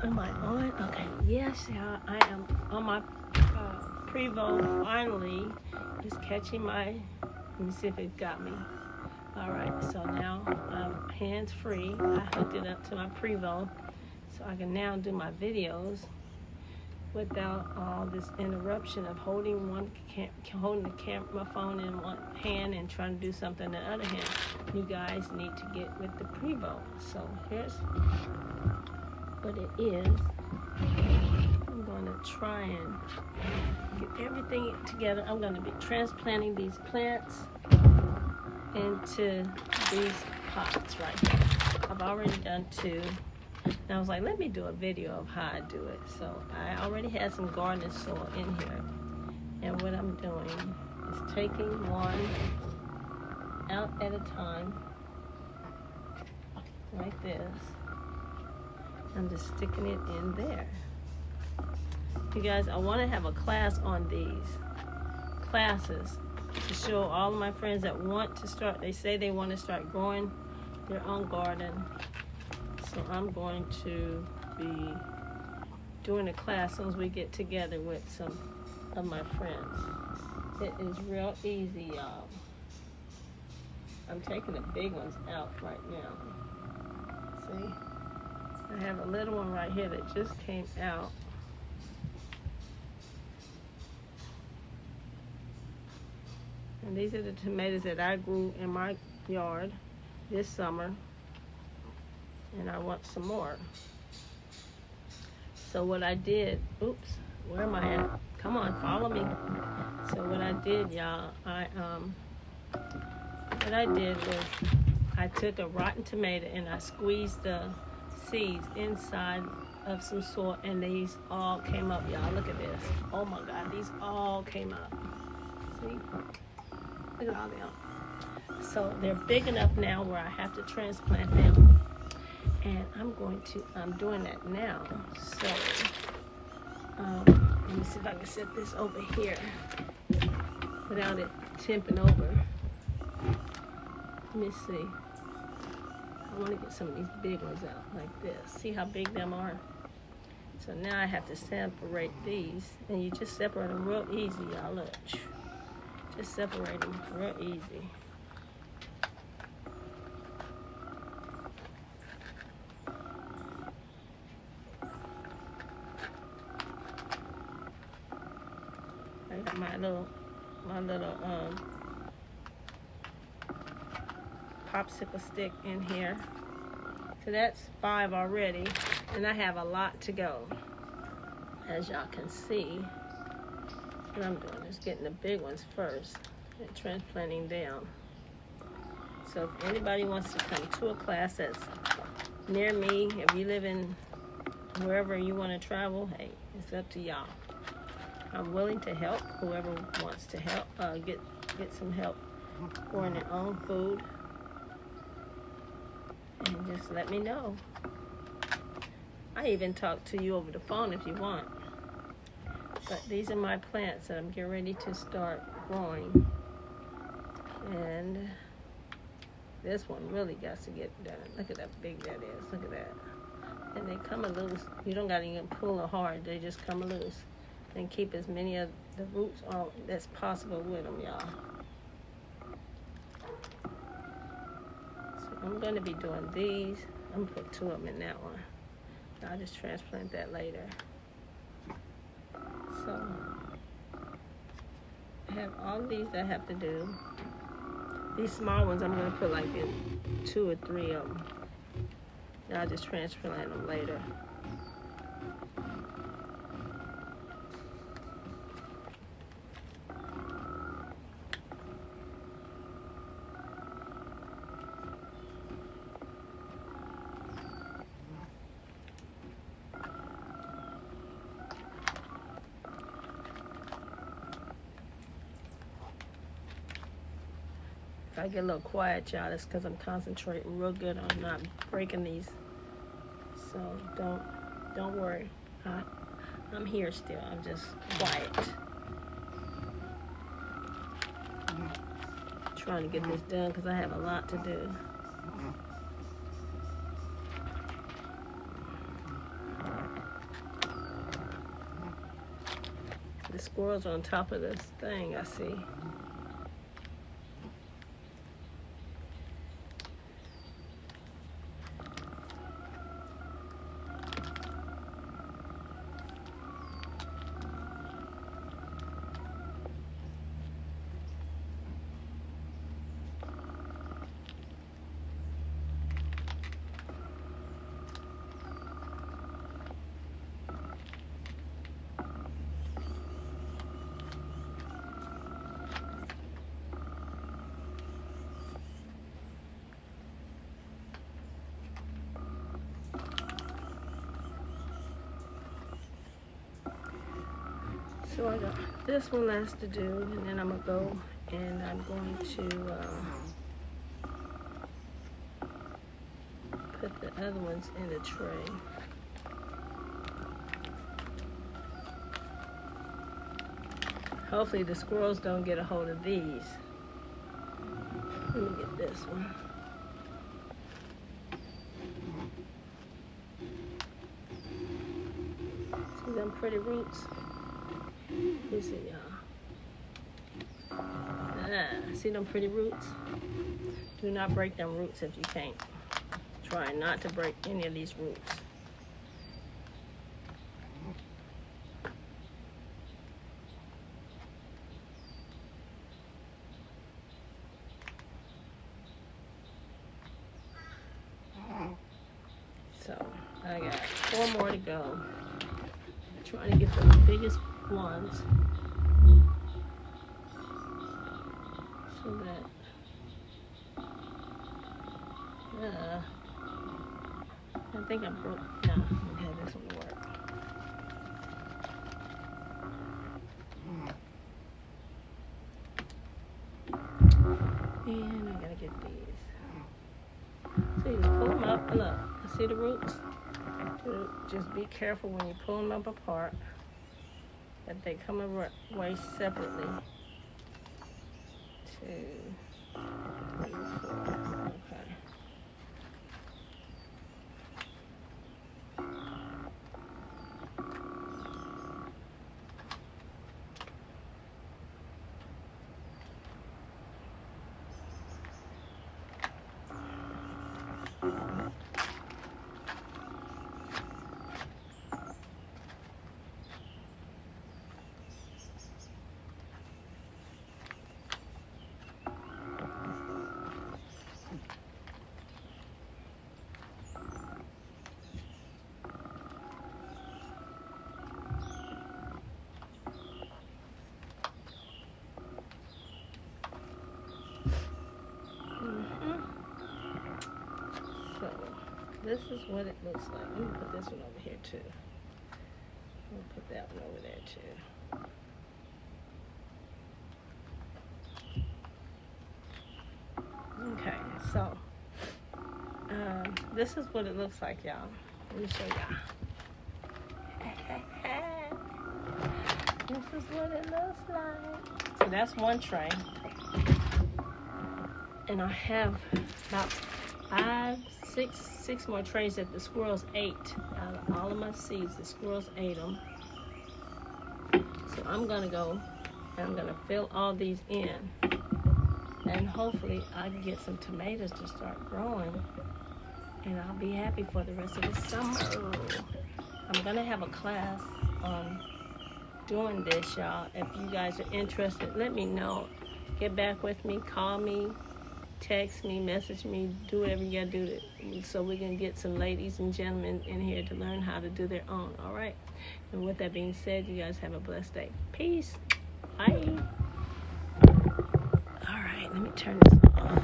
Am I on? Okay. Yes, y'all. I am on my Prevo. Finally, it's catching my. Let me see if it got me. All right. So now I'm hands free. I hooked it up to my Prevo, so I can now do my videos without all this interruption of holding my phone in one hand and trying to do something in the other hand. You guys need to get with the Prevo. So here's what it is. I'm going to try and get everything together. I'm going to be transplanting these plants into these pots right here. I've already done 2. And I was like, let me do a video of how I do it. So I already had some garden soil in here. And what I'm doing is taking one out at a time, like this. I'm just sticking it in there. You guys, I want to have a class on these classes to show all of my friends that want to start, they say they want to start growing their own garden. So I'm going to be doing a class as soon as we get together with some of my friends. It is real easy, y'all. I'm taking the big ones out right now. See? I have a little one right here that just came out. And these are the tomatoes that I grew in my yard this summer. And I want some more. So what I did, oops, where am I at? Come on, follow me. So what I did, y'all, what I did was I took a rotten tomato and I squeezed the seeds inside of some soil, and these all came up, y'all. Look at this. Oh my God, these all came up. See? Look at all them. So they're big enough now where I have to transplant them. And I'm doing that now. So, let me see if I can set this over here without it tipping over. Let me see. I want to get some of these big ones out like this. See how big them are? So now I have to separate these. And you just separate them real easy, y'all. Look. Just separate them real easy. I got my little popsicle stick in here. So that's 5 already, and I have a lot to go. As y'all can see, what I'm doing is getting the big ones first and transplanting them. So if anybody wants to come to a class that's near me, if you live in wherever you want to travel, hey, it's up to y'all. I'm willing to help whoever wants to help, get some help growing their own food. And just let me know. I even talk to you over the phone if you want. But these are my plants that I'm getting ready to start growing. And this one really got to get done. Look at how big that is. Look at that. And they come loose. You don't got to even pull it hard. They just come loose. And keep as many of the roots on that's possible with them, y'all. So I'm going to be doing these. I'm going to put 2 of them in that one. I'll just transplant that later. So I have all these I have to do. These small ones I'm going to put like in 2 or 3 of them. And I'll just transplant them later. If I get a little quiet, y'all, that's because I'm concentrating real good on not breaking these. So don't worry. I'm here still. I'm just quiet. Trying to get this done because I have a lot to do. squirrels on top of this thing, I see. So I got this one last to do, and then I'm gonna go and I'm going to put the other ones in the tray. Hopefully the squirrels don't get a hold of these. Let me get this one. See them pretty roots? You see, y'all. See them pretty roots? Do not break them roots if you can't. Try not to break any of these roots. So I got 4 more to go. I'm trying to get the biggest ones so that I think I broke. No, okay, this one will work. And I gotta get these. So you just pull them up and look. See the roots? Just be careful when you pull them up apart that they come away separately. 2, 3, 4. Okay. This is what it looks like. Let me put this one over here too. We'll put that one over there too. Okay, so this is what it looks like, y'all. Let me show y'all. This is what it looks like. So that's one tray. And I have about 5, 6 more trays that the squirrels ate. Out of all of my seeds, the squirrels ate them. So I'm gonna go and I'm gonna fill all these in. And hopefully I can get some tomatoes to start growing. And I'll be happy for the rest of the summer. I'm gonna have a class on doing this, y'all. If you guys are interested, let me know. Get back with me, call me, text me, message me, do whatever you gotta do so we can get some ladies and gentlemen in here to learn how to do their own, all right? And with that being said, you guys have a blessed day. Peace. Bye. All right, let me turn this off.